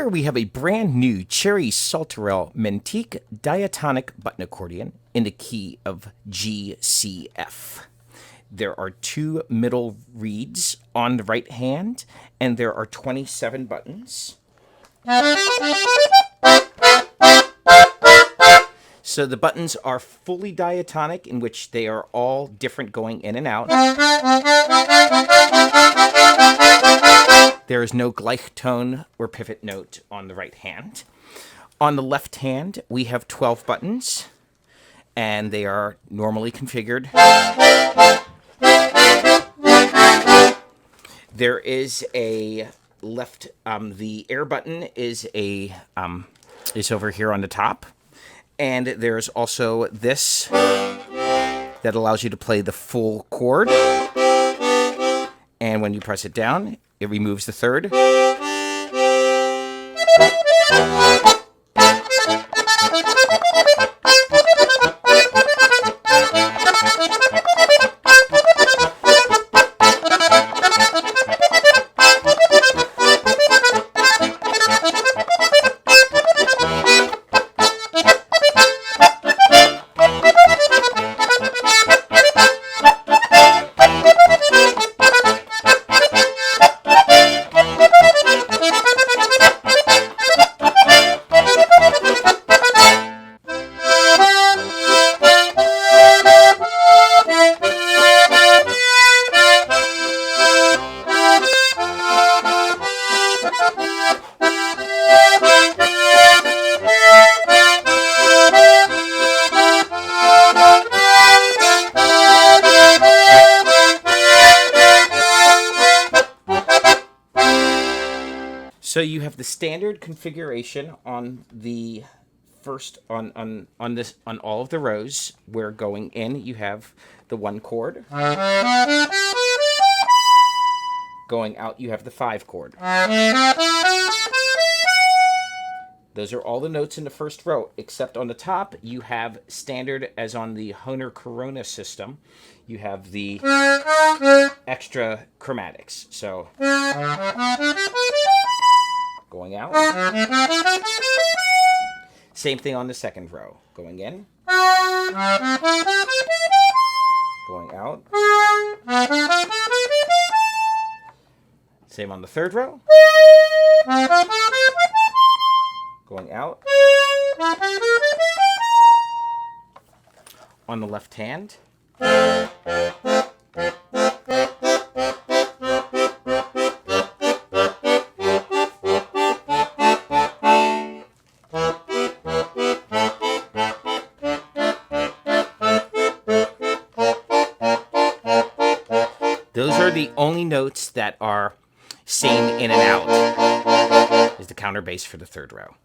Here we have a brand new cherry Saltarelle Mantique Diatonic button accordion in the key of GCF. There are 2 middle reeds on the right hand, and there are 27 buttons. So the buttons are fully diatonic, in which they are all different going in and out. There is no gleich tone or pivot note on the right hand. On the left hand, we have 12 buttons, and they are normally configured. There is a left, the air button is over here on the top, and there's also this that allows you to play the full chord. And when you press it down, it removes the third. So you have the standard configuration on the first on all of the rows, where going in you have the 1 chord. Going out you have the 5 chord. Those are all the notes in the first row, except on the top you have standard as on the Hohner Corona system. You have the extra chromatics. So going out. Same thing on the second row. Going in. Going out. Same on the third row. Going out. On the left hand. Those are the only notes that are same in and out, is the counterbass for the third row.